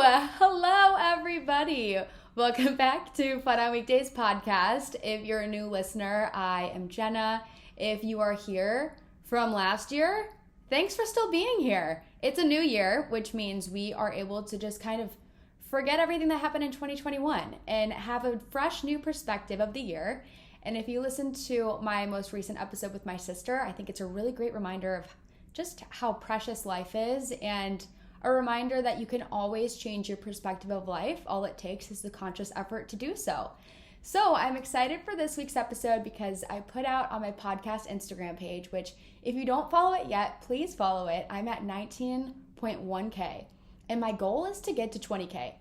Hello, everybody. Welcome back to Fun on Weekdays Podcast. If you're a new listener, I am Jenna. If you are here from last year, thanks for still being here. It's a new year, which means we are able to just kind of forget everything that happened in 2021 and have a fresh new perspective of the year. And if you listen to my most recent episode with my sister, I think it's a really great reminder of just how precious life is and a reminder that you can always change your perspective of life. All it takes is the conscious effort to do so. So I'm excited for this week's episode because I put out on my podcast Instagram page, which if you don't follow it yet, please follow it. I'm at 19.1K and my goal is to get to 20K.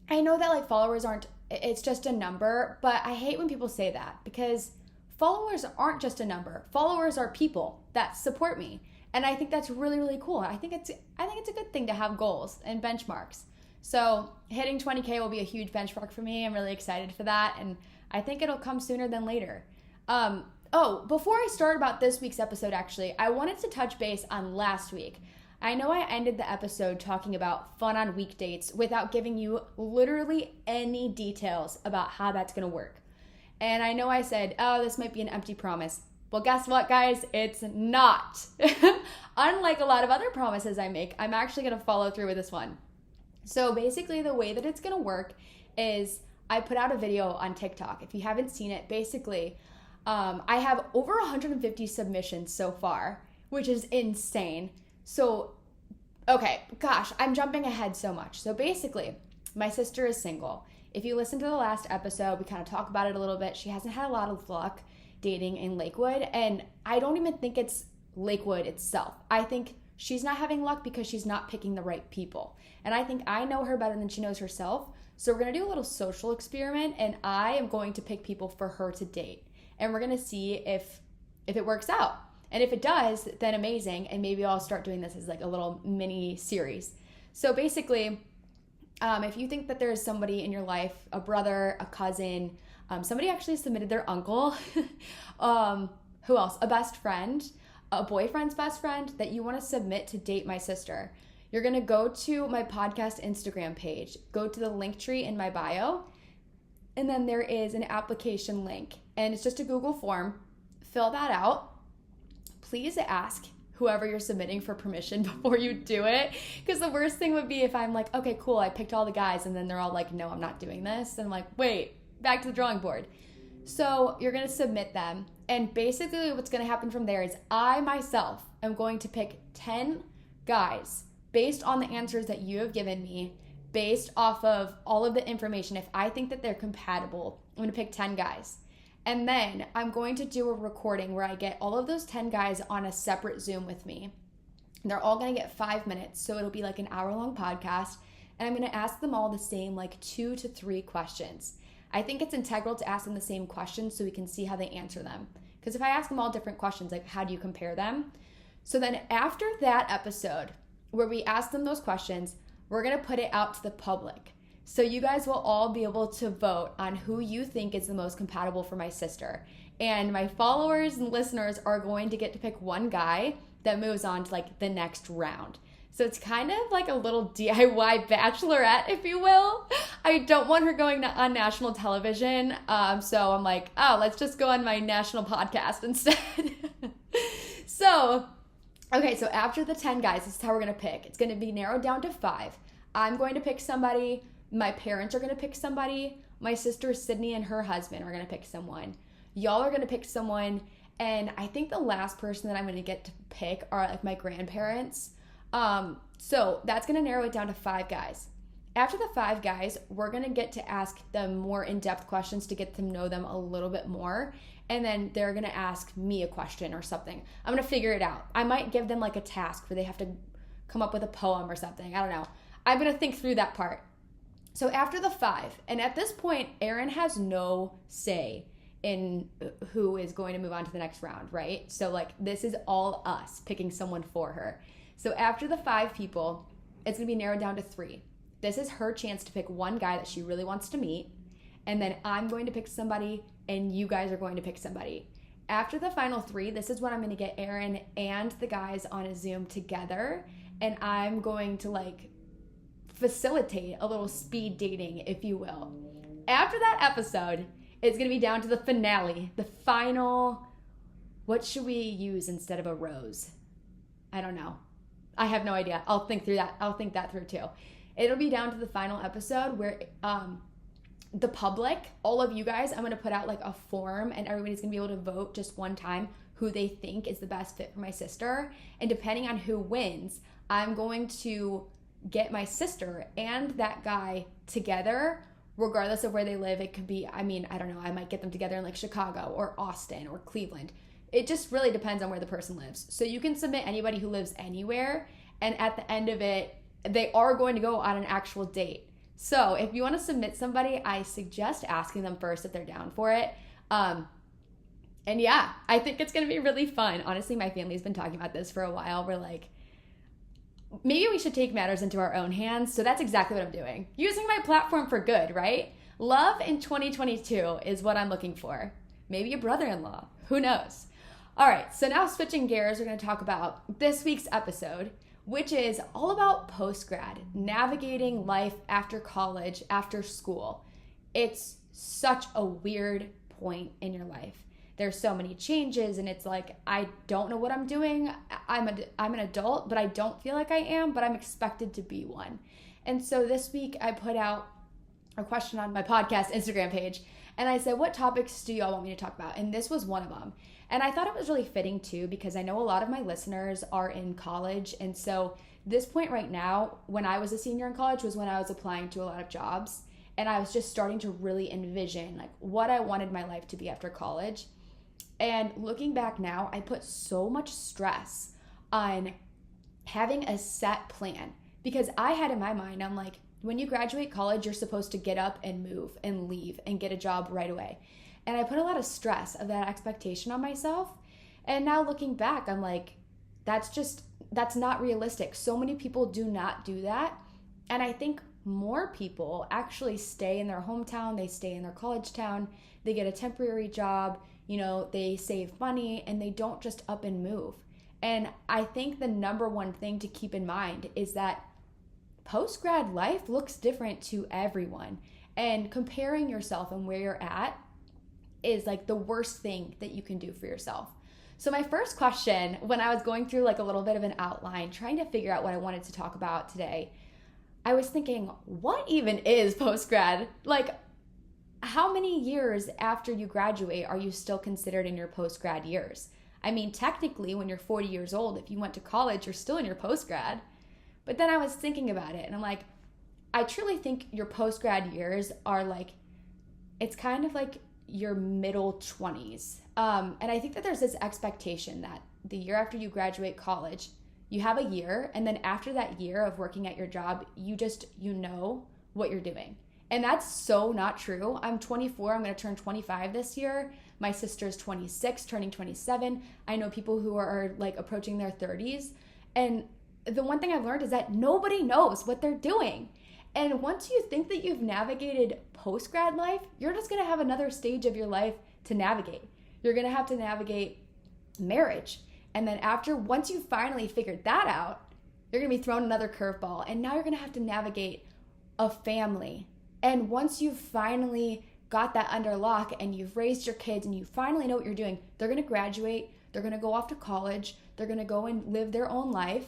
I know that like followers it's just a number, but I hate when people say that because followers aren't just a number. Followers are people that support me. And I think that's really, really cool. I think it's a good thing to have goals and benchmarks. So hitting 20K will be a huge benchmark for me. I'm really excited for that. And I think it'll come sooner than later. Before I start about this week's episode, actually, I wanted to touch base on last week. I know I ended the episode talking about fun on week dates without giving you literally any details about how that's going to work. And I know I said, this might be an empty promise. Well, guess what, guys? It's not. Unlike a lot of other promises I make, I'm actually going to follow through with this one. So basically, the way that it's going to work is I put out a video on TikTok. If you haven't seen it, basically, I have over 150 submissions so far, which is insane. So, okay, gosh, I'm jumping ahead so much. So basically, my sister is single. If you listen to the last episode, we kind of talk about it a little bit. She hasn't had a lot of luck dating in Lakewood, and I don't even think it's Lakewood itself. I think she's not having luck because she's not picking the right people. And I think I know her better than she knows herself. So we're going to do a little social experiment, and I am going to pick people for her to date. And we're going to see if it works out. And if it does, then amazing. And maybe I'll start doing this as like a little mini series. So basically, if you think that there's somebody in your life, a brother, a cousin, somebody actually submitted their uncle, who else? A best friend, a boyfriend's best friend that you want to submit to date my sister. You're going to go to my podcast Instagram page, go to the link tree in my bio, and then there is an application link. And it's just a Google form. Fill that out. Please ask whoever you're submitting for permission before you do it. Because the worst thing would be if I'm like, okay, cool, I picked all the guys, and then they're all like, no, I'm not doing this. And I'm like, wait, back to the drawing board. So you're going to submit them. And basically what's going to happen from there is I myself am going to pick 10 guys based on the answers that you have given me, based off of all of the information. If I think that they're compatible, I'm going to pick 10 guys. And then I'm going to do a recording where I get all of those 10 guys on a separate Zoom with me. And they're all going to get 5 minutes. So it'll be like an hour-long podcast. And I'm going to ask them all the same, like 2 to 3 questions. I think it's integral to ask them the same questions so we can see how they answer them. Because if I ask them all different questions, like how do you compare them? So then after that episode where we ask them those questions, we're going to put it out to the public. So you guys will all be able to vote on who you think is the most compatible for my sister. And my followers and listeners are going to get to pick one guy that moves on to like the next round. So it's kind of like a little DIY Bachelorette, if you will. I don't want her going on national television. So I'm like, let's just go on my national podcast instead. So after the 10 guys, this is how we're going to pick. It's going to be narrowed down to 5. I'm going to pick somebody. My parents are going to pick somebody. My sister Sydney and her husband are going to pick someone. Y'all are going to pick someone. And I think the last person that I'm going to get to pick are like my grandparents. So that's going to narrow it down to 5 guys. After the 5 guys, we're going to get to ask them more in-depth questions to get to know them a little bit more. And then they're going to ask me a question or something. I'm going to figure it out. I might give them like a task where they have to come up with a poem or something. I don't know. I'm going to think through that part. So after the 5, and at this point, Erin has no say in who is going to move on to the next round, right? So like this is all us picking someone for her. So after the 5 people, it's going to be narrowed down to 3. This is her chance to pick one guy that she really wants to meet. And then I'm going to pick somebody and you guys are going to pick somebody. After the final 3, this is when I'm going to get Erin and the guys on a Zoom together. And I'm going to like facilitate a little speed dating, if you will. After that episode, it's going to be down to the finale, the final, what should we use instead of a rose? I don't know. I have no idea. I'll think through that. I'll think that through too. It'll be down to the final episode where the public, all of you guys, I'm going to put out like a form and everybody's going to be able to vote just one time who they think is the best fit for my sister. And depending on who wins, I'm going to get my sister and that guy together, regardless of where they live. It could be, I don't know, I might get them together in like Chicago or Austin or Cleveland. It just really depends on where the person lives. So you can submit anybody who lives anywhere, and at the end of it, they are going to go on an actual date. So if you want to submit somebody, I suggest asking them first if they're down for it. And yeah, I think it's going to be really fun. Honestly, my family's been talking about this for a while. We're like, maybe we should take matters into our own hands. So that's exactly what I'm doing. Using my platform for good, right? Love in 2022 is what I'm looking for. Maybe a brother-in-law. Who knows? All right, so now switching gears, we're going to talk about this week's episode, which is all about post-grad, navigating life after college, after school. It's such a weird point in your life. There's so many changes, and it's like, I don't know what I'm doing. I'm an adult, but I don't feel like I am, but I'm expected to be one. And so this week I put out a question on my podcast Instagram page, and I said, what topics do y'all want me to talk about? And this was one of them. And I thought it was really fitting too, because I know a lot of my listeners are in college. And so this point right now, when I was a senior in college, was when I was applying to a lot of jobs. And I was just starting to really envision like what I wanted my life to be after college. And looking back now, I put so much stress on having a set plan, because I had in my mind, I'm like, when you graduate college, you're supposed to get up and move and leave and get a job right away. And I put a lot of stress of that expectation on myself. And now looking back, I'm like, that's not realistic. So many people do not do that. And I think more people actually stay in their hometown, they stay in their college town, they get a temporary job, they save money, and they don't just up and move. And I think the number one thing to keep in mind is that post-grad life looks different to everyone. And comparing yourself and where you're at is like the worst thing that you can do for yourself. So my first question, when I was going through like a little bit of an outline, trying to figure out what I wanted to talk about today, I was thinking, what even is post-grad? Like, how many years after you graduate are you still considered in your post-grad years? I mean, technically, when you're 40 years old, if you went to college, you're still in your post-grad. But then I was thinking about it, and I'm like, I truly think your post-grad years are like, it's kind of like your middle 20s. And I think that there's this expectation that the year after you graduate college, you have a year, and then after that year of working at your job, you know what you're doing. And that's so not true. I'm 24, I'm going to turn 25 this year. My sister's 26, turning 27. I know people who are like approaching their 30s. And the one thing I've learned is that nobody knows what they're doing. And once you think that you've navigated post-grad life, you're just going to have another stage of your life to navigate. You're going to have to navigate marriage. And then once you finally figured that out, you're going to be thrown another curveball. And now you're going to have to navigate a family. And once you've finally got that under lock and you've raised your kids and you finally know what you're doing, they're going to graduate, they're going to go off to college, they're going to go and live their own life,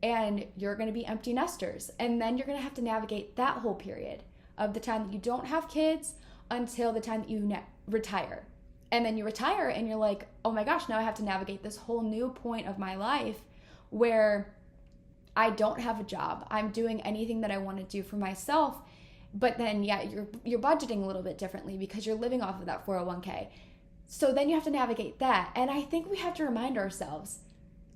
and you're going to be empty nesters. And then you're going to have to navigate that whole period of the time that you don't have kids until the time that you retire. And then you retire and you're like, oh my gosh, now I have to navigate this whole new point of my life where I don't have a job. I'm doing anything that I want to do for myself. But then, yeah, you're budgeting a little bit differently because you're living off of that 401k. So then you have to navigate that. And I think we have to remind ourselves,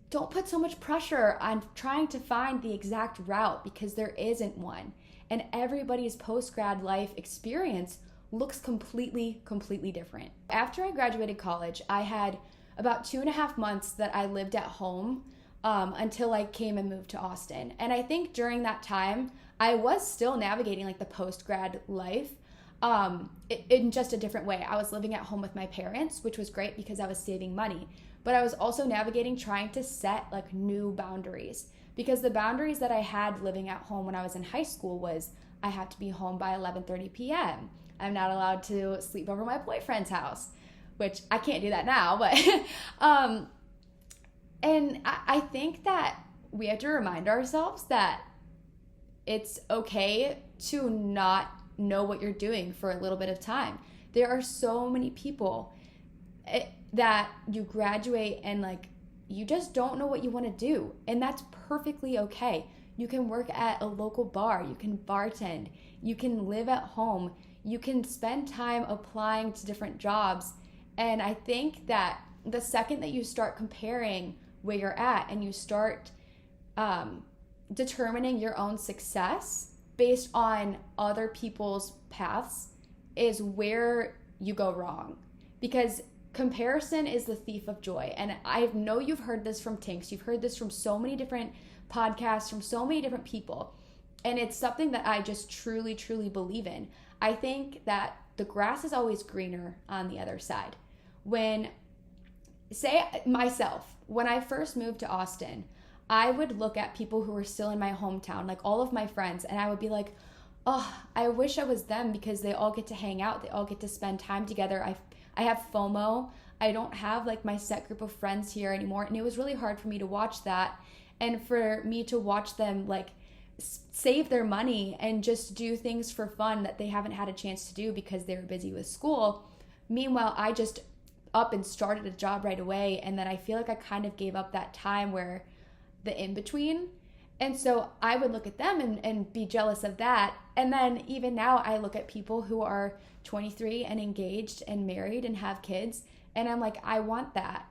don't put so much pressure on trying to find the exact route, because there isn't one. And everybody's post-grad life experience looks completely different. After I graduated college, I had about 2.5 months that I lived at home until I came and moved to Austin. And I think during that time, I was still navigating like the post-grad life in just a different way. I was living at home with my parents, which was great because I was saving money. But I was also navigating trying to set like new boundaries. because the boundaries that I had living at home when I was in high school was I have to be home by 11:30 p.m. I'm not allowed to sleep over my boyfriend's house, which I can't do that now, but and I think that we have to remind ourselves that it's okay to not know what you're doing for a little bit of time. There are so many people that you graduate and like you just don't know what you want to do, and that's perfectly okay. You can work at a local bar, you can bartend, you can live at home, you can spend time applying to different jobs. And I think that the second that you start comparing where you're at and you start determining your own success based on other people's paths is where you go wrong, because comparison is the thief of joy. And I know you've heard this from Tinks, you've heard this from so many different podcasts, from so many different people, and it's something that I just truly believe in. I think that the grass is always greener on the other side. When, say myself, when I first moved to Austin, I would look at people who were still in my hometown, like all of my friends, and I would be like, oh, I wish I was them, because they all get to hang out, they all get to spend time together. I have FOMO. I don't have like my set group of friends here anymore, and it was really hard for me to watch that, and for me to watch them like save their money and just do things for fun that they haven't had a chance to do because they were busy with school. Meanwhile, I just up and started a job right away, and then I feel like I kind of gave up that time where the in-between. And so I would look at them and be jealous of that. And then even now I look at people who are 23 and engaged and married and have kids, and I'm like, I want that.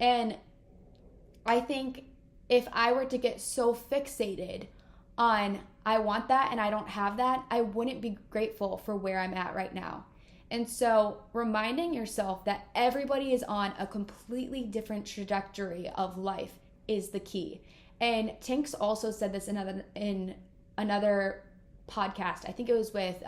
And I think if I were to get so fixated on I want that and I don't have that, I wouldn't be grateful for where I'm at right now. And so reminding yourself that everybody is on a completely different trajectory of life is the key. And Tinks also said this in another podcast. I think it was with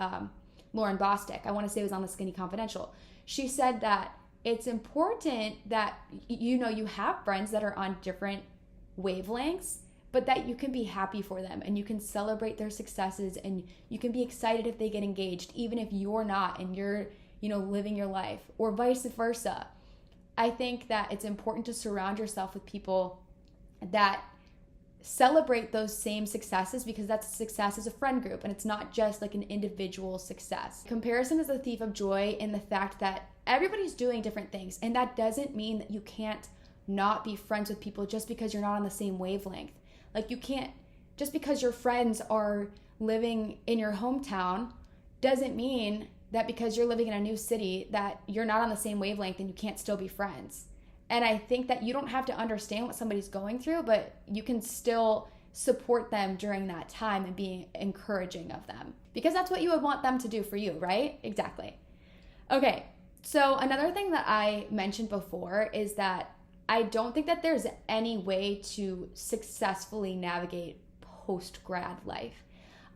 Lauren Bostic. I want to say it was on the Skinny Confidential. She said that it's important that you have friends that are on different wavelengths, but that you can be happy for them and you can celebrate their successes, and you can be excited if they get engaged, even if you're not and you're, living your life, or vice versa. I think that it's important to surround yourself with people that celebrate those same successes, because that's a success as a friend group, and it's not just like an individual success. Comparison is the thief of joy in the fact that everybody's doing different things, and that doesn't mean that you can't not be friends with people just because you're not on the same wavelength. Like, you can't, just because your friends are living in your hometown doesn't mean that because you're living in a new city that you're not on the same wavelength and you can't still be friends. And I think that you don't have to understand what somebody's going through, but you can still support them during that time and be encouraging of them, because that's what you would want them to do for you, right? Exactly. Okay, so another thing that I mentioned before is that I don't think that there's any way to successfully navigate post-grad life.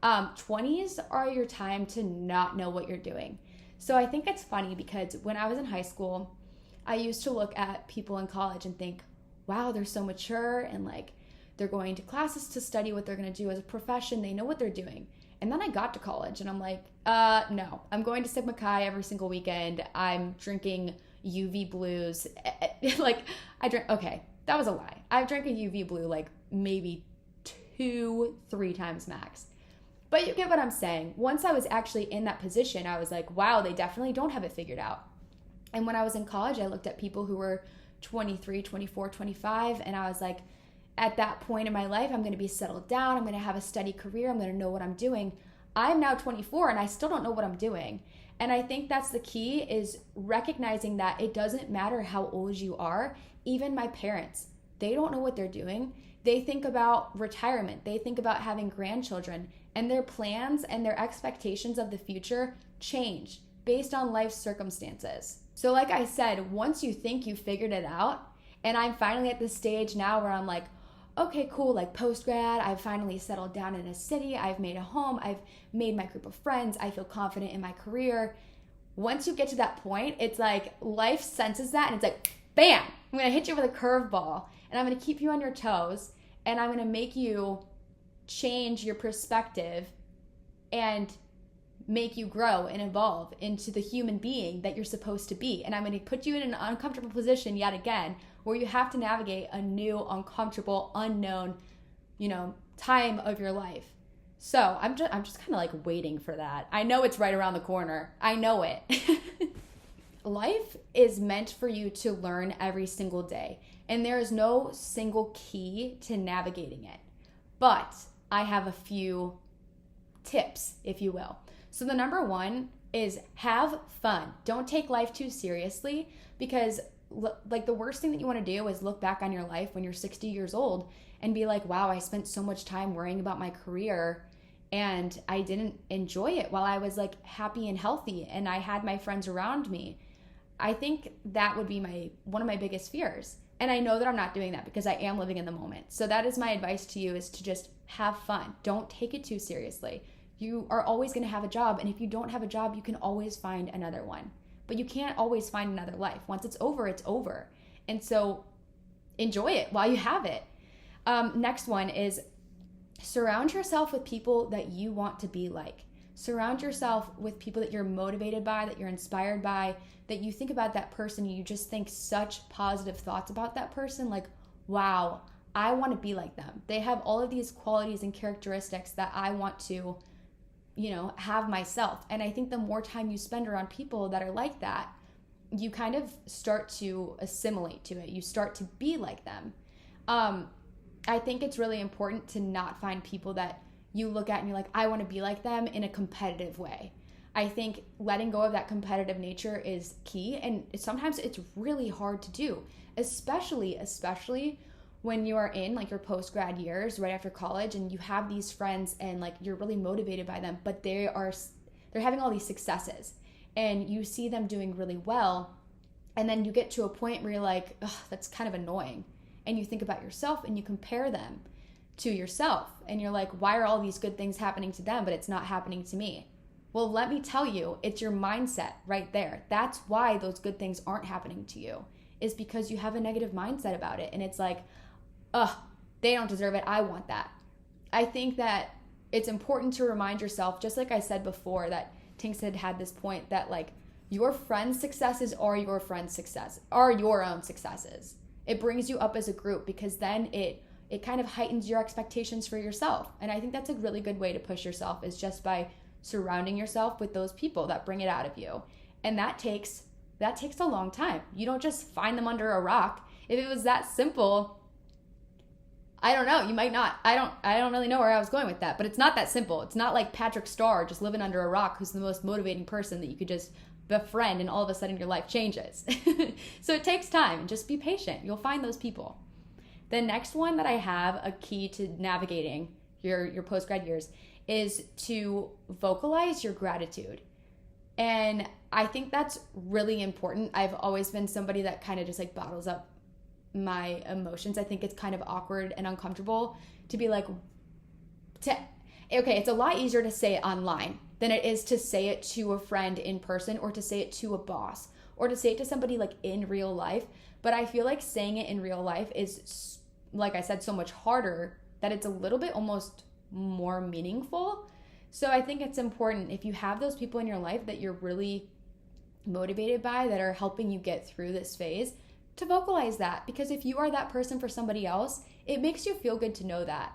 20s are your time to not know what you're doing. So I think it's funny because when I was in high school, I used to look at people in college and think, wow, they're so mature, and like they're going to classes to study what they're going to do as a profession. They know what they're doing. And then I got to college and I'm like, no, I'm going to Sigma Chi every single weekend. I'm drinking UV blues. Okay, that was a lie. I've drank a UV blue like maybe 2-3 times max. But you get what I'm saying. Once I was actually in that position, I was like, wow, they definitely don't have it figured out. And when I was in college, I looked at people who were 23, 24, 25, and I was like, at that point in my life, I'm going to be settled down. I'm going to have a steady career. I'm going to know what I'm doing. I'm now 24 and I still don't know what I'm doing. And I think that's the key, is recognizing that it doesn't matter how old you are. Even my parents, they don't know what they're doing. They think about retirement. They think about having grandchildren, and their plans and their expectations of the future change based on life circumstances. So like I said, once you think you figured it out, and I'm finally at this stage now where I'm like, okay, cool, like post-grad, I've finally settled down in a city, I've made a home, I've made my group of friends, I feel confident in my career. Once you get to that point, it's like life senses that, and it's like, bam, I'm gonna hit you with a curveball, and I'm gonna keep you on your toes, and I'm going to make you change your perspective and make you grow and evolve into the human being that you're supposed to be. And I'm going to put you in an uncomfortable position yet again where you have to navigate a new, uncomfortable, unknown, time of your life. So I'm just kind of like waiting for that. I know it's right around the corner. I know it. Life is meant for you to learn every single day, and there is no single key to navigating it. But I have a few tips, if you will. So the number one is have fun. Don't take life too seriously, because like the worst thing that you want to do is look back on your life when you're 60 years old and be like, wow, I spent so much time worrying about my career and I didn't enjoy it while I was like happy and healthy and I had my friends around me. I think that would be one of my biggest fears. And I know that I'm not doing that because I am living in the moment. So that is my advice to you, is to just have fun. Don't take it too seriously. You are always going to have a job. And if you don't have a job, you can always find another one. But you can't always find another life. Once it's over, it's over. And so enjoy it while you have it. Next one is surround yourself with people that you want to be like. Surround yourself with people that you're motivated by, that you're inspired by, that you think about that person, you just think such positive thoughts about that person, like, wow, I want to be like them. They have all of these qualities and characteristics that I want to, have myself. And I think the more time you spend around people that are like that, you kind of start to assimilate to it. You start to be like them. I think it's really important to not find people that you look at and you're like, I want to be like them, in a competitive way. I think letting go of that competitive nature is key, and sometimes it's really hard to do, especially when you are in like your post-grad years right after college and you have these friends and like you're really motivated by them, but they're having all these successes and you see them doing really well, and then you get to a point where you're like, ugh, that's kind of annoying, and you think about yourself and you compare them to yourself and you're like, why are all these good things happening to them but it's not happening to me? Well, let me tell you, it's your mindset right there. That's why those good things aren't happening to you, is because you have a negative mindset about it. And it's like, ugh, they don't deserve it. I want that. I think that it's important to remind yourself, just like I said before, that Tinks had this point that like your friends' successes are your friends' success, are your own successes. It brings you up as a group, because then it kind of heightens your expectations for yourself. And I think that's a really good way to push yourself, is just by surrounding yourself with those people that bring it out of you. And that takes a long time. You don't just find them under a rock. If it was that simple, I don't know, you might not. I don't really know where I was going with that, but it's not that simple. It's not like Patrick Starr just living under a rock, who's the most motivating person that you could just befriend and all of a sudden your life changes. So it takes time, and just be patient. You'll find those people. The next one that I have, a key to navigating your post-grad years, is to vocalize your gratitude. And I think that's really important. I've always been somebody that kind of just like bottles up my emotions. I think it's kind of awkward and uncomfortable to be like, it's a lot easier to say it online than it is to say it to a friend in person, or to say it to a boss, or to say it to somebody like in real life. But I feel like saying it in real life is, like I said, so much harder that it's a little bit almost more meaningful. So I think it's important, if you have those people in your life that you're really motivated by, that are helping you get through this phase, to vocalize that. Because if you are that person for somebody else, it makes you feel good to know that.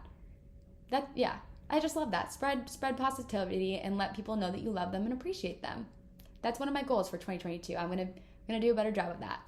I just love that. Spread positivity and let people know that you love them and appreciate them. That's one of my goals for 2022. I'm gonna do a better job of that.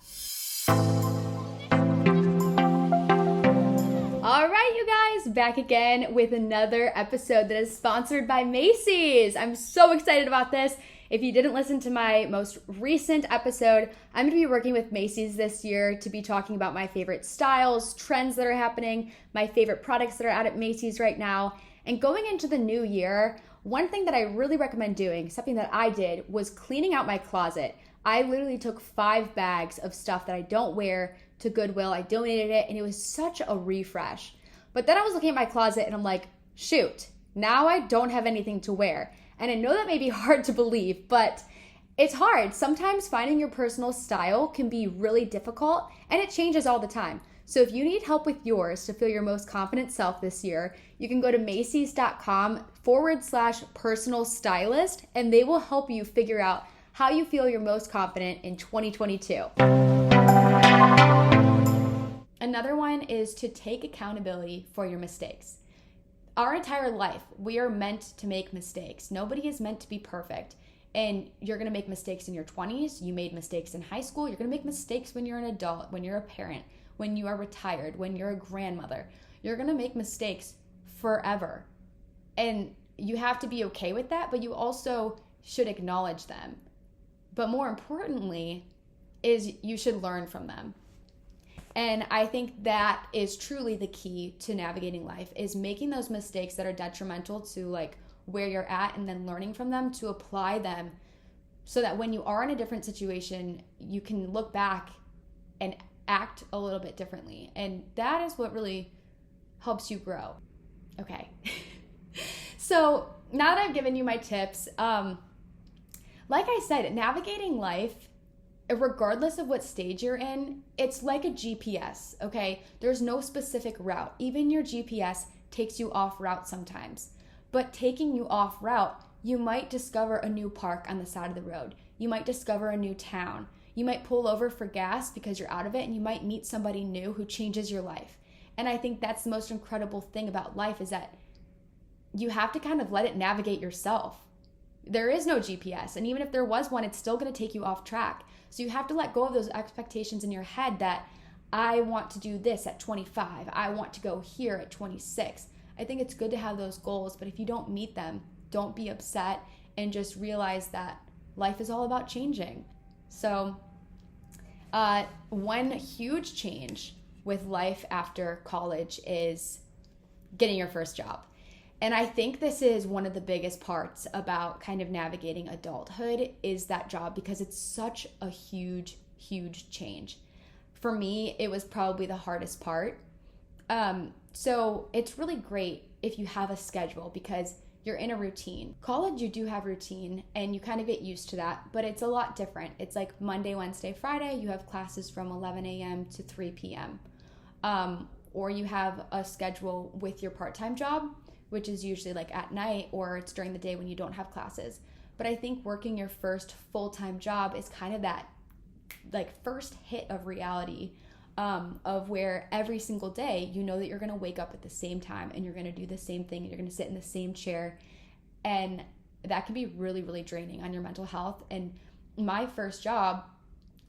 All right, you guys, back again with another episode that is sponsored by Macy's. I'm so excited about this. If you didn't listen to my most recent episode, I'm going to be working with Macy's this year to be talking about my favorite styles, trends that are happening, my favorite products that are out at Macy's right now. And going into the new year, one thing that I really recommend doing, something that I did, was cleaning out my closet. I literally took 5 bags of stuff that I don't wear to Goodwill. I donated it, and it was such a refresh. But then I was looking at my closet and I'm like, shoot, now I don't have anything to wear. And I know that may be hard to believe, but it's hard. Sometimes finding your personal style can be really difficult, and it changes all the time. So if you need help with yours to feel your most confident self this year, you can go to Macy's.com/personal stylist, and they will help you figure out how you feel your most confident in 2022. Another one is to take accountability for your mistakes. Our entire life, we are meant to make mistakes. Nobody is meant to be perfect. And you're going to make mistakes in your 20s. You made mistakes in high school. You're going to make mistakes when you're an adult, when you're a parent, when you are retired, when you're a grandmother. You're going to make mistakes forever. And you have to be okay with that, but you also should acknowledge them. But more importantly is you should learn from them. And I think that is truly the key to navigating life, is making those mistakes that are detrimental to like where you're at, and then learning from them to apply them so that when you are in a different situation, you can look back and act a little bit differently. And that is what really helps you grow. Okay. So now that I've given you my tips, like I said, navigating life, regardless of what stage you're in, it's like a GPS, okay? There's no specific route. Even your GPS takes you off route sometimes. But taking you off route, you might discover a new park on the side of the road. You might discover a new town. You might pull over for gas because you're out of it, and you might meet somebody new who changes your life. And I think that's the most incredible thing about life, is that you have to kind of let it navigate yourself. There is no GPS, and even if there was one, it's still going to take you off track. So you have to let go of those expectations in your head that I want to do this at 25. I want to go here at 26. I think it's good to have those goals, but if you don't meet them, don't be upset, and just realize that life is all about changing. So one huge change with life after college is getting your first job. And I think this is one of the biggest parts about kind of navigating adulthood, is that job, because it's such a huge, huge change. For me, it was probably the hardest part. So it's really great if you have a schedule, because you're in a routine. College, you do have routine, and you kind of get used to that, but it's a lot different. It's like Monday, Wednesday, Friday, you have classes from 11 a.m. to 3 p.m. Or you have a schedule with your part-time job, which is usually like at night, or it's during the day when you don't have classes. But I think working your first full-time job is kind of that like first hit of reality, of where every single day you know that you're going to wake up at the same time, and you're going to do the same thing, and you're going to sit in the same chair, and that can be really, really draining on your mental health. And my first job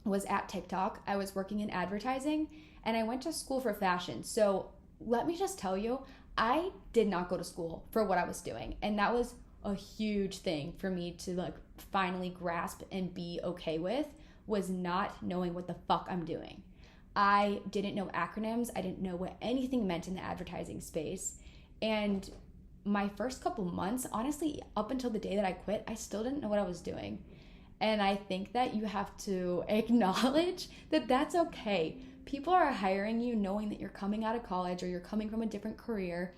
was at TikTok. I was working in advertising, and I went to school for fashion. So let me just tell you, I did not go to school for what I was doing, and that was a huge thing for me to like finally grasp and be okay with, was not knowing what the fuck I'm doing. I didn't know acronyms. I didn't know what anything meant in the advertising space. And my first couple months, honestly, up until the day that I quit, I still didn't know what I was doing. And I think that you have to acknowledge that that's okay. People are hiring you knowing that you're coming out of college, or you're coming from a different career,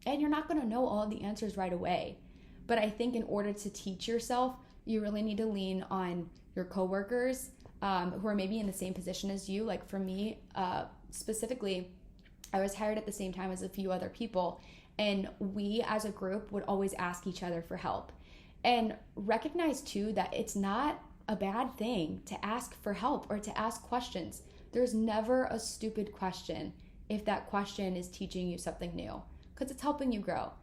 and you're not going to know all of the answers right away. But I think in order to teach yourself, you really need to lean on your coworkers, who are maybe in the same position as you. Like for me, specifically, I was hired at the same time as a few other people, and we as a group would always ask each other for help. And recognize too that it's not a bad thing to ask for help or to ask questions. There's never a stupid question if that question is teaching you something new, because it's helping you grow.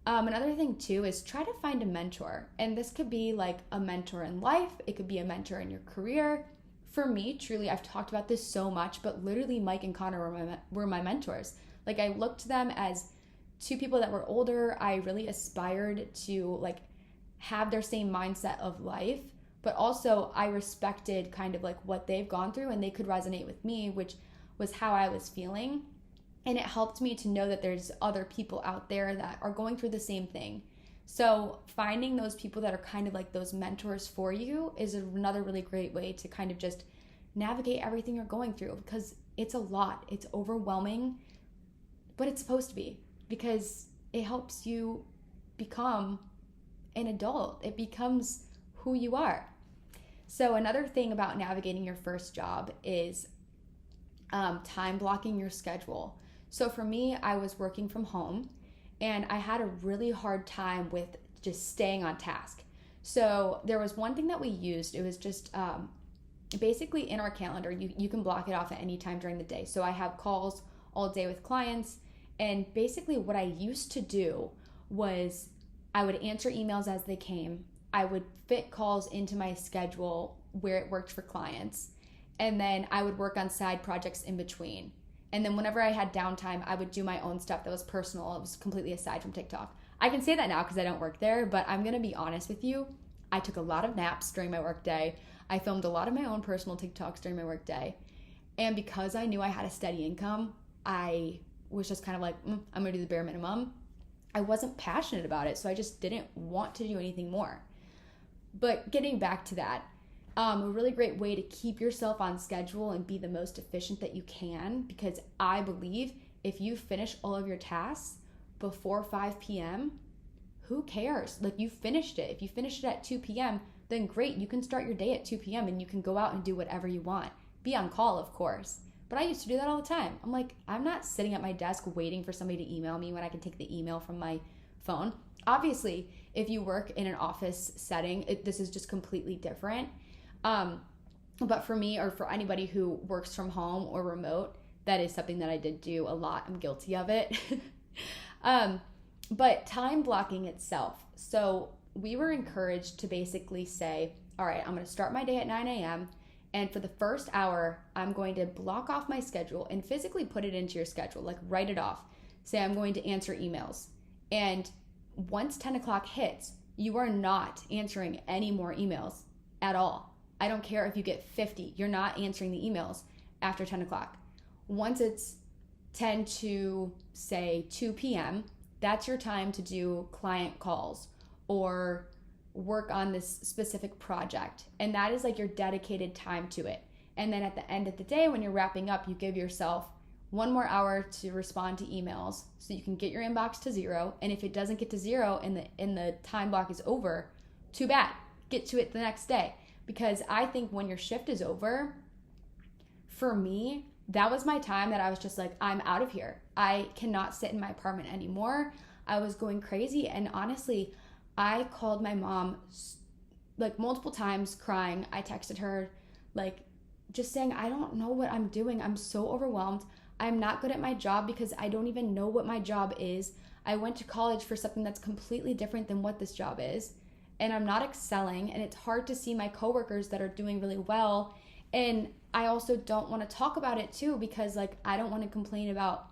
Another thing too is try to find a mentor. And this could be like a mentor in life. It could be a mentor in your career. For me, truly, I've talked about this so much, but literally Mike and Connor were my mentors. Like I looked to them as two people that were older. I really aspired to like have their same mindset of life, but also I respected kind of like what they've gone through, and they could resonate with me, which was how I was feeling. And it helped me to know that there's other people out there that are going through the same thing. So finding those people that are kind of like those mentors for you is another really great way to kind of just navigate everything you're going through, because it's a lot. It's overwhelming, but it's supposed to be, because it helps you become an adult. It becomes who you are. So another thing about navigating your first job is time blocking your schedule. So for me, I was working from home and I had a really hard time with just staying on task. So there was one thing that we used. It was just basically in our calendar. You can block it off at any time during the day. So I have calls all day with clients. And basically what I used to do was I would answer emails as they came. I would fit calls into my schedule where it worked for clients. And then I would work on side projects in between. And then whenever I had downtime, I would do my own stuff that was personal. It was completely aside from TikTok. I can say that now because I don't work there, but I'm going to be honest with you. I took a lot of naps during my work day. I filmed a lot of my own personal TikToks during my work day. And because I knew I had a steady income, I was just kind of like, I'm going to do the bare minimum. I wasn't passionate about it, so I just didn't want to do anything more. But getting back to that, a really great way to keep yourself on schedule and be the most efficient that you can, because I believe if you finish all of your tasks before 5 p.m., who cares? Like, you finished it. If you finished it at 2 p.m., then great. You can start your day at 2 p.m. and you can go out and do whatever you want. Be on call, of course. But I used to do that all the time. I'm like, I'm not sitting at my desk waiting for somebody to email me when I can take the email from my phone. Obviously, if you work in an office setting, this is just completely different. But for me, or for anybody who works from home or remote, that is something that I did do a lot. I'm guilty of it. But time blocking itself. So we were encouraged to basically say, all right, I'm going to start my day at 9 a.m. And for the first hour, I'm going to block off my schedule and physically put it into your schedule, like write it off. Say I'm going to answer emails. And once 10 o'clock hits, you are not answering any more emails at all. I don't care if you get 50, you're not answering the emails after 10 o'clock. Once it's 10 to say 2 p.m., that's your time to do client calls or work on this specific project. And that is like your dedicated time to it. And then at the end of the day, when you're wrapping up, you give yourself 1 more hour to respond to emails so you can get your inbox to 0. And if it doesn't get to 0 and the time block is over, too bad. Get to it the next day. Because I think when your shift is over, for me, that was my time that I was just like, I'm out of here. I cannot sit in my apartment anymore. I was going crazy. And honestly, I called my mom like multiple times crying. I texted her like just saying, I don't know what I'm doing. I'm so overwhelmed. I'm not good at my job because I don't even know what my job is. I went to college for something that's completely different than what this job is. And I'm not excelling. And it's hard to see my coworkers that are doing really well. And I also don't want to talk about it too, because like I don't want to complain about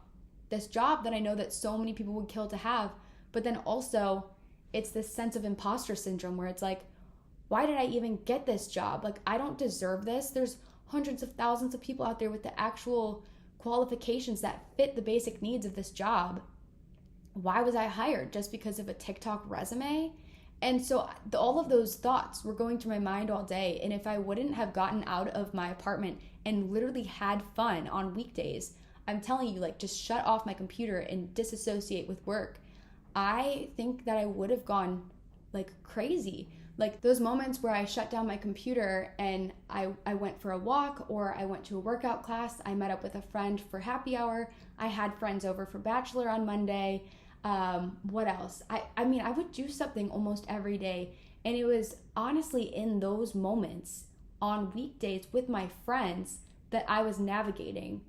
this job that I know that so many people would kill to have. But then also it's this sense of imposter syndrome where it's like, why did I even get this job? Like, I don't deserve this. There's hundreds of thousands of people out there with the actual qualifications that fit the basic needs of this job. Why was I hired? Just because of a TikTok resume? And so all of those thoughts were going through my mind all day. And if I wouldn't have gotten out of my apartment and literally had fun on weekdays, I'm telling you, like, just shut off my computer and disassociate with work, I think that I would have gone like crazy. Like those moments where I shut down my computer and I went for a walk, or I went to a workout class, I met up with a friend for happy hour, I had friends over for Bachelor on Monday. What else? I mean, I would do something almost every day. And it was honestly in those moments on weekdays with my friends that I was navigating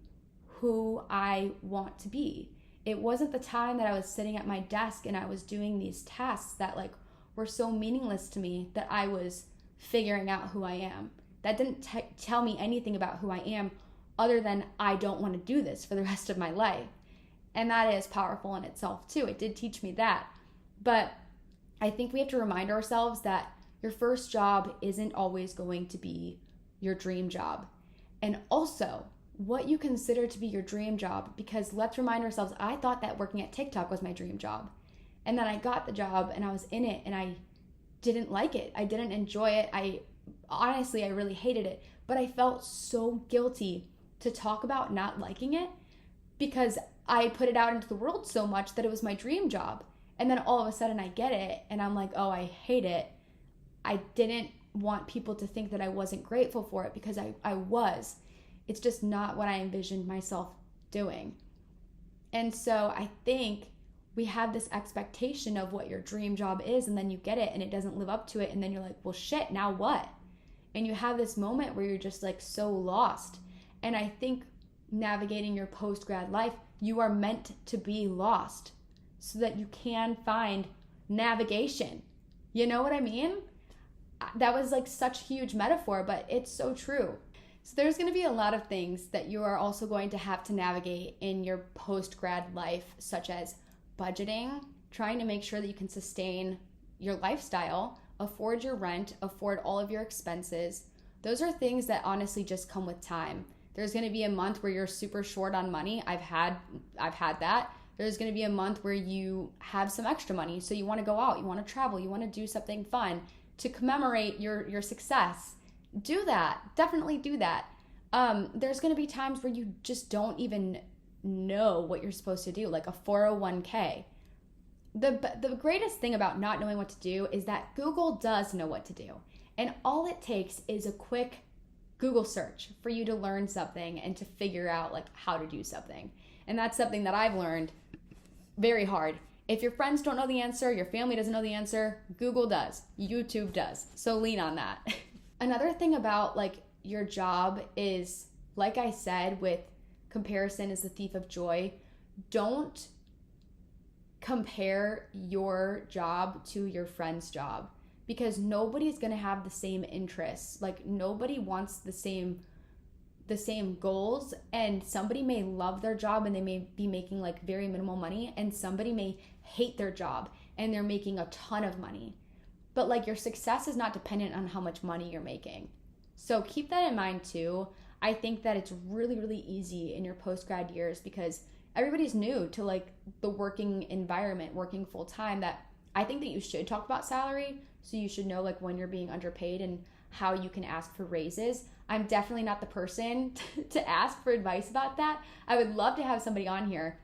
who I want to be. It wasn't the time that I was sitting at my desk and I was doing these tasks that like were so meaningless to me that I was figuring out who I am. That didn't tell me anything about who I am other than I don't want to do this for the rest of my life. And that is powerful in itself too. It did teach me that. But I think we have to remind ourselves that your first job isn't always going to be your dream job. And also what you consider to be your dream job, because let's remind ourselves, I thought that working at TikTok was my dream job. And then I got the job and I was in it and I didn't like it. I didn't enjoy it. I really hated it. But I felt so guilty to talk about not liking it because I put it out into the world so much that it was my dream job. And then all of a sudden I get it and I'm like, oh, I hate it. I didn't want people to think that I wasn't grateful for it because I was. It's just not what I envisioned myself doing. And so I think we have this expectation of what your dream job is, and then you get it and it doesn't live up to it, and then you're like, well, shit, now what? And you have this moment where you're just like so lost. And I think navigating your post-grad life, you are meant to be lost so that you can find navigation. You know what I mean? That was like such a huge metaphor, but it's so true. So there's going to be a lot of things that you are also going to have to navigate in your post-grad life, such as budgeting, trying to make sure that you can sustain your lifestyle, afford your rent, afford all of your expenses. Those are things that honestly just come with time. There's going to be a month where you're super short on money. I've had that. There's going to be a month where you have some extra money, so you want to go out, you want to travel, you want to do something fun to commemorate your success. Do that. Definitely do that. There's going to be times where you just don't even know what you're supposed to do, like a 401k. The greatest thing about not knowing what to do is that Google does know what to do. And all it takes is a quick Google search for you to learn something and to figure out like how to do something. And that's something that I've learned very hard. If your friends don't know the answer, your family doesn't know the answer, Google does, YouTube does. So lean on that. Another thing about like your job is, like I said, with comparison is the thief of joy. Don't compare your job to your friend's job, because nobody's going to have the same interests. Like nobody wants the same goals, and somebody may love their job and they may be making like very minimal money, and somebody may hate their job and they're making a ton of money. But like your success is not dependent on how much money you're making. So keep that in mind too. I think that it's really, really easy in your post-grad years because everybody's new to like the working environment, working full time, that I think that you should talk about salary. So you should know like when you're being underpaid and how you can ask for raises. I'm definitely not the person to ask for advice about that. I would love to have somebody on here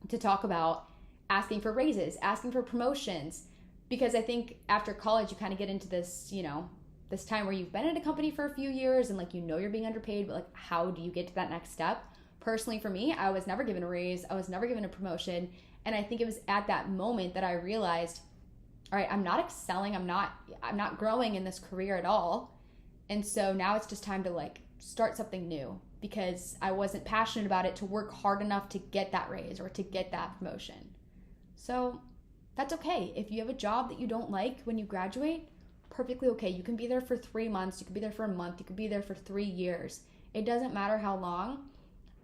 to talk about asking for raises, asking for promotions, because I think after college you kind of get into this, this time where you've been in a company for a few years and like you're being underpaid, but like how do you get to that next step? Personally for me, I was never given a raise, I was never given a promotion, and I think it was at that moment that I realized, all right, I'm not excelling, I'm not growing in this career at all. And so now it's just time to like start something new, because I wasn't passionate about it to work hard enough to get that raise or to get that promotion. So that's okay. If you have a job that you don't like when you graduate, perfectly okay. You can be there for 3 months, you could be there for a month, you could be there for 3 years. It doesn't matter how long.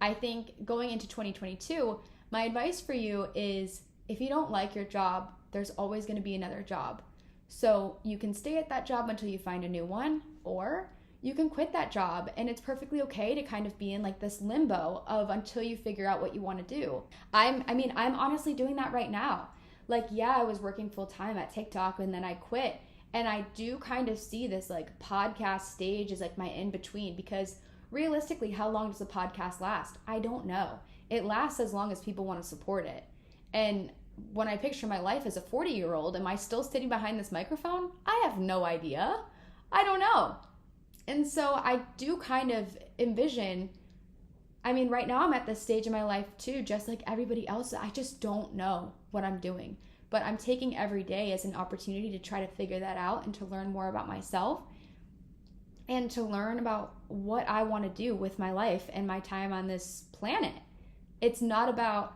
I think going into 2022, my advice for you is if you don't like your job, there's always going to be another job. So you can stay at that job until you find a new one, or you can quit that job, and it's perfectly okay to kind of be in like this limbo of until you figure out what you want to do. I'm honestly doing that right now. Like, yeah, I was working full time at TikTok and then I quit. And I do kind of see this like podcast stage as like my in between, because realistically, how long does a podcast last? I don't know. It lasts as long as people want to support it. And when I picture my life as a 40-year-old, am I still sitting behind this microphone? I have no idea. I don't know. And so I do kind of envision, right now I'm at this stage in my life too, just like everybody else. I just don't know what I'm doing, but I'm taking every day as an opportunity to try to figure that out and to learn more about myself and to learn about what I want to do with my life and my time on this planet. It's not about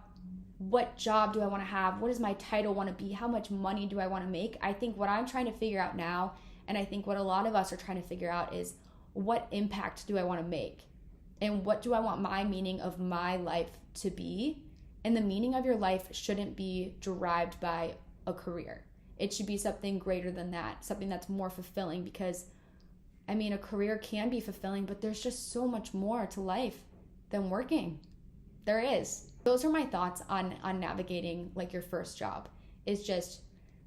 what job do I want to have, what does my title want to be, how much money do I want to make. I think what I'm trying to figure out now, and I think what a lot of us are trying to figure out, is what impact do I want to make, and what do I want my meaning of my life to be. And the meaning of your life shouldn't be derived by a career. It should be something greater than that, something that's more fulfilling, because a career can be fulfilling, but there's just so much more to life than working. There is. Those are my thoughts on navigating like your first job, is just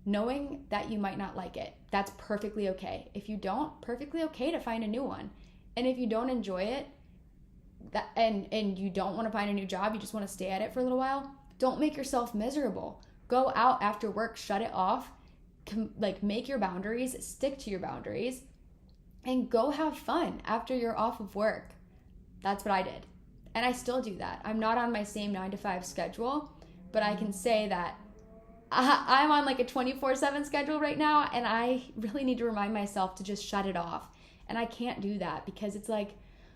knowing that you might not like it. That's perfectly okay. If you don't, perfectly okay to find a new one. And if you don't enjoy it, and you don't want to find a new job, you just want to stay at it for a little while, don't make yourself miserable. Go out after work, shut it off, make your boundaries, stick to your boundaries, and go have fun after you're off of work. That's what I did. And I still do that. I'm not on my same 9-to-5 schedule, but I can say that I'm on like a 24/7 schedule right now, and I really need to remind myself to just shut it off. And I can't do that because it's like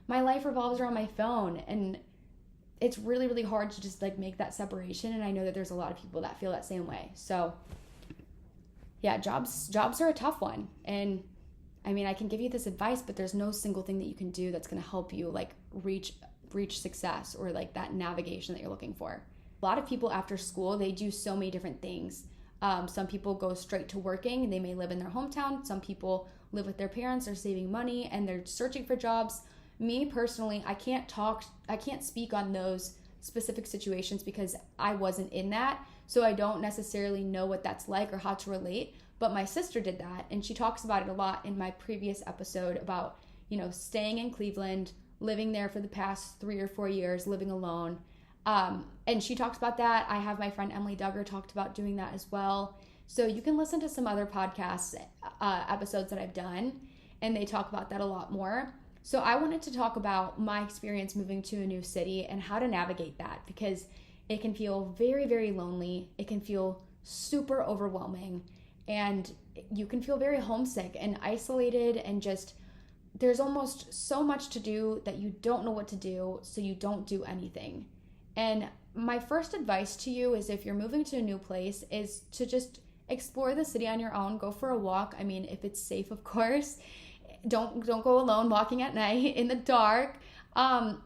my life revolves around my phone, and it's really, really hard to just like make that separation. And I know that there's a lot of people that feel that same way. So yeah, jobs are a tough one. And I mean, I can give you this advice, but there's no single thing that you can do that's going to help you like reach success or like that navigation that you're looking for. A lot of people after school, they do so many different things. Some people go straight to working and they may live in their hometown. Some people live with their parents, are saving money, and they're searching for jobs. Me personally, I can't speak on those specific situations because I wasn't in that. So I don't necessarily know what that's like or how to relate. But my sister did that, and she talks about it a lot in my previous episode about, you know, staying in Cleveland, living there for the past 3 or 4 years, living alone. And she talks about that. I have my friend Emily Duggar talked about doing that as well. So you can listen to some other podcasts, episodes that I've done, and they talk about that a lot more. So I wanted to talk about my experience moving to a new city and how to navigate that, because it can feel very, very lonely. It can feel super overwhelming, and you can feel very homesick and isolated, and just there's almost so much to do that you don't know what to do, so you don't do anything. And my first advice to you is, if you're moving to a new place, is to just explore the city on your own. Go for a walk. I mean, if it's safe, of course. Don't go alone walking at night in the dark.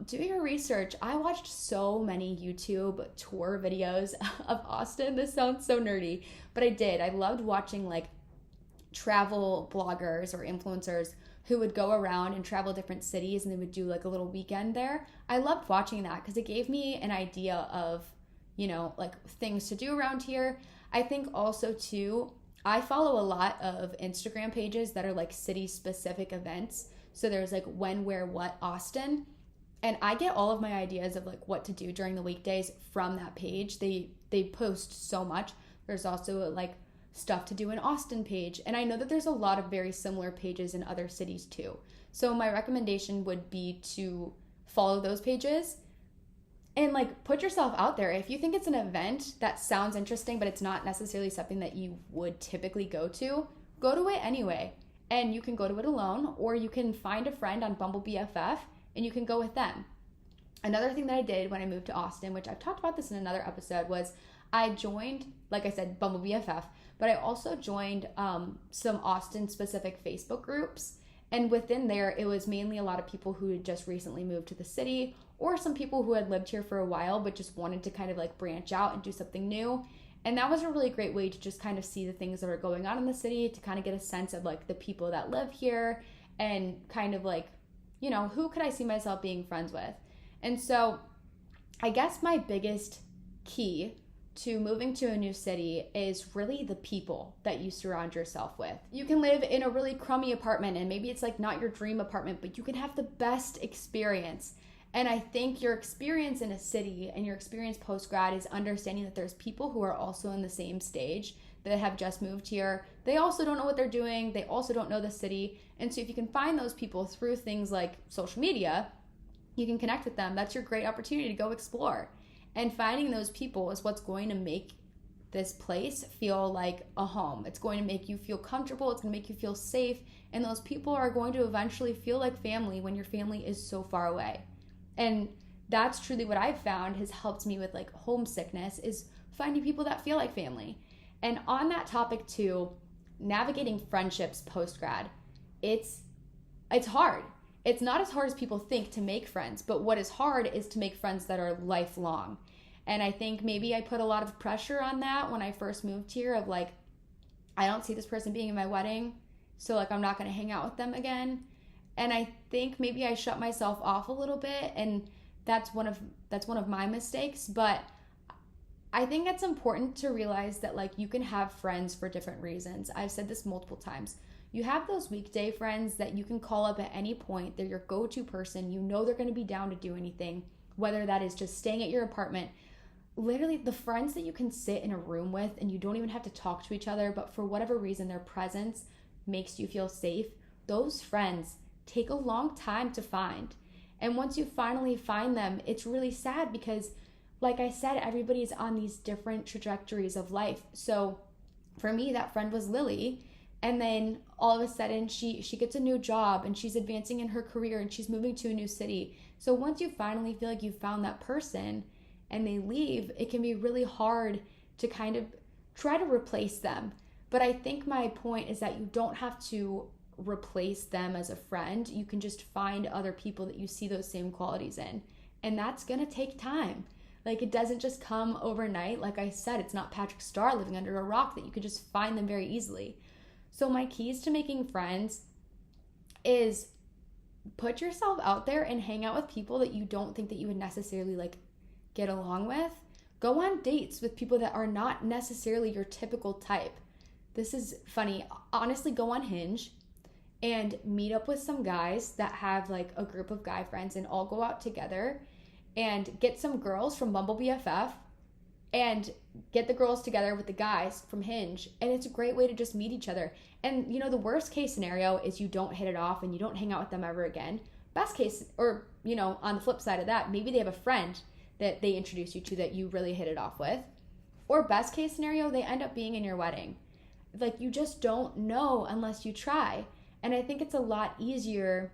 Do your research. I watched so many YouTube tour videos of Austin. This sounds so nerdy, but I did. I loved watching like travel bloggers or influencers who would go around and travel different cities, and they would do like a little weekend there. I loved watching that because it gave me an idea of, you know, like things to do around here. I think also too, I follow a lot of Instagram pages that are like city specific events. So there's like When, Where, What Austin. And I get all of my ideas of like what to do during the weekdays from that page. They post so much. There's also like stuff to do in Austin page. And I know that there's a lot of very similar pages in other cities too. So my recommendation would be to follow those pages and like put yourself out there. If you think it's an event that sounds interesting, but it's not necessarily something that you would typically go to it anyway. And you can go to it alone, or you can find a friend on Bumble BFF and you can go with them. Another thing that I did when I moved to Austin, which I've talked about this in another episode, was I joined, like I said, Bumble BFF, but I also joined some Austin specific Facebook groups. And within there, it was mainly a lot of people who had just recently moved to the city, or some people who had lived here for a while but just wanted to kind of like branch out and do something new. And that was a really great way to just kind of see the things that are going on in the city, to kind of get a sense of like the people that live here, and kind of like, you know, who could I see myself being friends with? And so I guess my biggest key to moving to a new city is really the people that you surround yourself with. You can live in a really crummy apartment, and maybe it's like not your dream apartment, but you can have the best experience. And I think your experience in a city and your experience post-grad is understanding that there's people who are also in the same stage, that have just moved here. They also don't know what they're doing. They also don't know the city. And so if you can find those people through things like social media, you can connect with them. That's your great opportunity to go explore. And finding those people is what's going to make this place feel like a home. It's going to make you feel comfortable. It's going to make you feel safe. And those people are going to eventually feel like family when your family is so far away. And that's truly what I've found has helped me with like homesickness, is finding people that feel like family. And on that topic too, navigating friendships post-grad, it's hard. It's not as hard as people think to make friends, but what is hard is to make friends that are lifelong. And I think maybe I put a lot of pressure on that when I first moved here, of like, I don't see this person being in my wedding, so like I'm not going to hang out with them again. And I think maybe I shut myself off a little bit, and that's one of my mistakes. But I think it's important to realize that like you can have friends for different reasons. I've said this multiple times. You have those weekday friends that you can call up at any point. They're your go-to person. You know they're going to be down to do anything, whether that is just staying at your apartment. Literally the friends that you can sit in a room with and you don't even have to talk to each other, but for whatever reason their presence makes you feel safe. Those friends take a long time to find. And once you finally find them, it's really sad because, like I said, everybody's on these different trajectories of life. So for me, that friend was Lily. And then all of a sudden she gets a new job and she's advancing in her career and she's moving to a new city. So once you finally feel like you've found that person and they leave, it can be really hard to kind of try to replace them. But I think my point is that you don't have to replace them as a friend. You can just find other people that you see those same qualities in. And that's going to take time. Like, it doesn't just come overnight. Like I said, it's not Patrick Star living under a rock that you could just find them very easily. So my keys to making friends is put yourself out there and hang out with people that you don't think that you would necessarily like get along with. Go on dates with people that are not necessarily your typical type. This is funny. Honestly, go on Hinge and meet up with some guys that have like a group of guy friends and all go out together and get some girls from Bumble BFF and get the girls together with the guys from Hinge. And it's a great way to just meet each other. And you know, the worst case scenario is you don't hit it off and you don't hang out with them ever again. Best case, or you know, on the flip side of that, maybe they have a friend that they introduce you to that you really hit it off with. Or best case scenario, they end up being in your wedding. Like, you just don't know unless you try. And I think it's a lot easier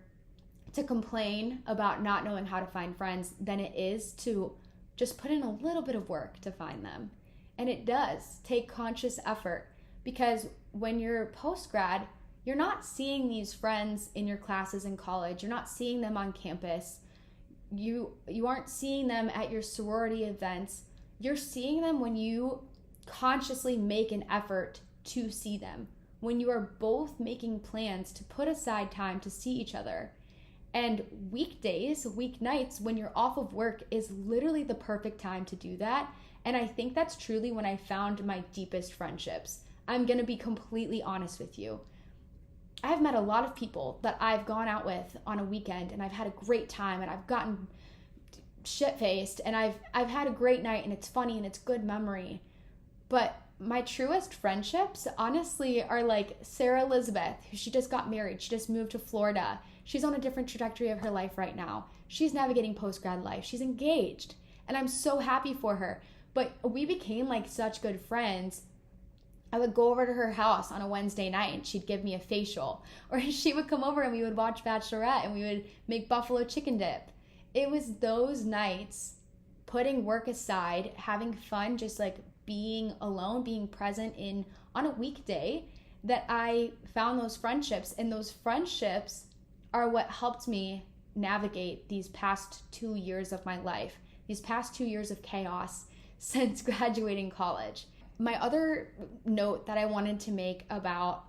to complain about not knowing how to find friends than it is to just put in a little bit of work to find them. And it does take conscious effort, because when you're post-grad, you're not seeing these friends in your classes in college. You're not seeing them on campus. You aren't seeing them at your sorority events. You're seeing them when you consciously make an effort to see them, when you are both making plans to put aside time to see each other. And weekdays, weeknights, when you're off of work is literally the perfect time to do that. And I think that's truly when I found my deepest friendships. I'm going to be completely honest with you. I've met a lot of people that I've gone out with on a weekend and I've had a great time and I've gotten shit-faced and I've had a great night and it's funny and it's good memory. But my truest friendships, honestly, are like Sarah Elizabeth, who she just got married. She just moved to Florida. She's on a different trajectory of her life right now. She's navigating post-grad life. She's engaged. And I'm so happy for her. But we became like such good friends. I would go over to her house on a Wednesday night and she'd give me a facial. Or she would come over and we would watch Bachelorette and we would make buffalo chicken dip. It was those nights, putting work aside, having fun, just like being alone, being present on a weekday, that I found those friendships. And those friendships are what helped me navigate these past 2 years of my life, these past 2 years of chaos since graduating college. My other note that I wanted to make about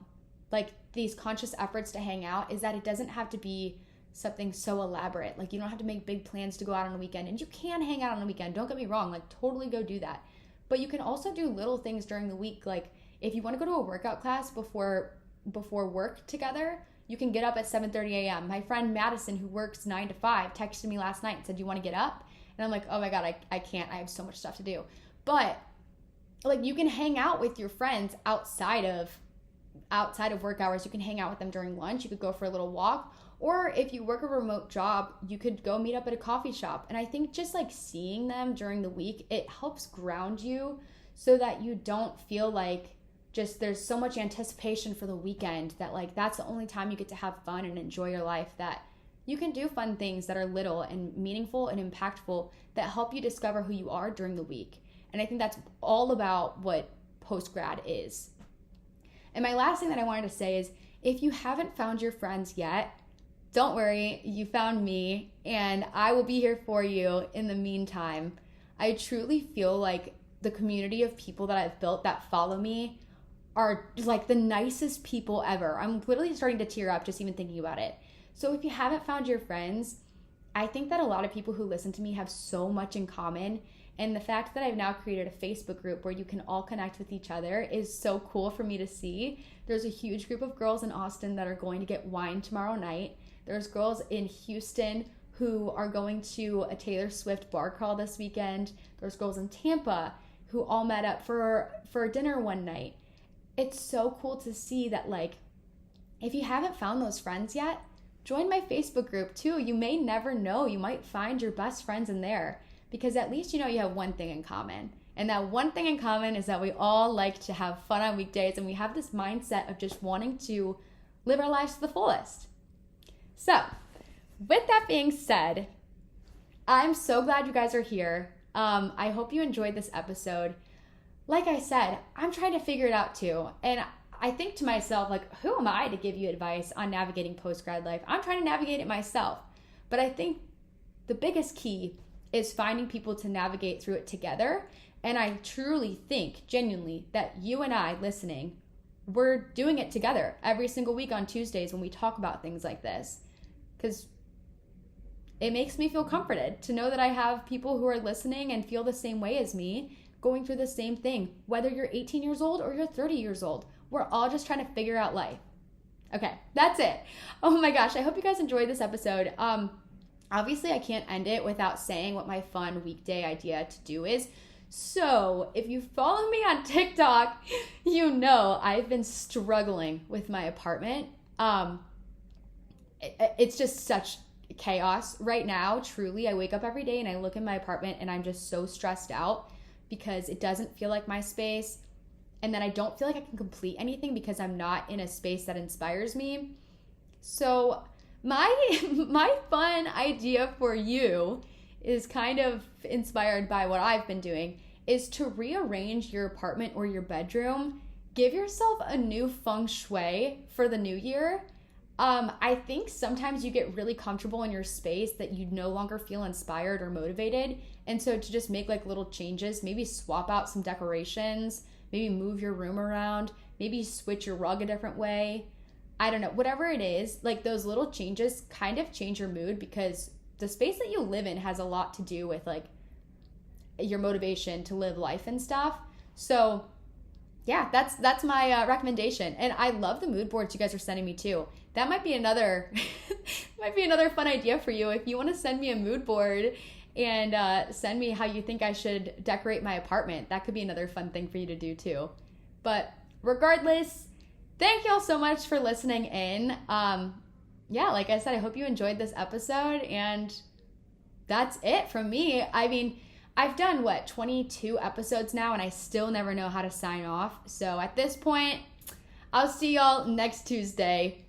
like these conscious efforts to hang out is that it doesn't have to be something so elaborate. Like, you don't have to make big plans to go out on a weekend, and you can hang out on a weekend. Don't get me wrong, like totally go do that. But you can also do little things during the week. Like, if you want to go to a workout class before work together, you can get up at 7:30 a.m. My friend Madison, who works 9 to 5, texted me last night and said, "Do you want to get up?" And I'm like, oh my God, I can't. I have so much stuff to do. But like, you can hang out with your friends outside of work hours. You can hang out with them during lunch. You could go for a little walk. Or if you work a remote job, you could go meet up at a coffee shop. And I think just like seeing them during the week, it helps ground you so that you don't feel like just there's so much anticipation for the weekend that like that's the only time you get to have fun and enjoy your life, that you can do fun things that are little and meaningful and impactful that help you discover who you are during the week. And I think that's all about what post-grad is. And my last thing that I wanted to say is, if you haven't found your friends yet, don't worry, you found me, and I will be here for you in the meantime. I truly feel like the community of people that I've built that follow me are like the nicest people ever. I'm literally starting to tear up just even thinking about it. So if you haven't found your friends, I think that a lot of people who listen to me have so much in common. And the fact that I've now created a Facebook group where you can all connect with each other is so cool for me to see. There's a huge group of girls in Austin that are going to get wine tomorrow night. There's girls in Houston who are going to a Taylor Swift bar crawl this weekend. There's girls in Tampa who all met up for dinner one night. It's so cool to see that, like, if you haven't found those friends yet, join my Facebook group too. You may never know. You might find your best friends in there because at least you know you have one thing in common. And that one thing in common is that we all like to have fun on weekdays and we have this mindset of just wanting to live our lives to the fullest. So, with that being said, I'm so glad you guys are here. I hope you enjoyed this episode. Like I said, I'm trying to figure it out too. And I think to myself, like, who am I to give you advice on navigating post-grad life? I'm trying to navigate it myself. But I think the biggest key is finding people to navigate through it together. And I truly think, genuinely, that you and I listening, we're doing it together every single week on Tuesdays when we talk about things like this. Because it makes me feel comforted to know that I have people who are listening and feel the same way as me, going through the same thing, whether you're 18 years old or you're 30 years old. We're all just trying to figure out life. Okay, that's it. Oh my gosh, I hope you guys enjoyed this episode. Obviously, I can't end it without saying what my fun weekday idea to do is. So, if you follow me on TikTok, you know I've been struggling with my apartment. It's just such chaos right now. Truly, I wake up every day and I look in my apartment and I'm just so stressed out because it doesn't feel like my space. And then I don't feel like I can complete anything because I'm not in a space that inspires me. So my fun idea for you is kind of inspired by what I've been doing, is to rearrange your apartment or your bedroom. Give yourself a new feng shui for the new year. I think sometimes you get really comfortable in your space that you no longer feel inspired or motivated. And so to just make like little changes, maybe swap out some decorations, maybe move your room around, maybe switch your rug a different way. I don't know, whatever it is, like those little changes kind of change your mood because the space that you live in has a lot to do with like your motivation to live life and stuff. So yeah, that's my recommendation. And I love the mood boards you guys are sending me too. That might be another fun idea for you. If you want to send me a mood board and send me how you think I should decorate my apartment, that could be another fun thing for you to do too. But regardless, thank y'all so much for listening in. Yeah, like I said, I hope you enjoyed this episode, and that's it from me. I mean, I've done 22 episodes now, and I still never know how to sign off. So at this point, I'll see y'all next Tuesday.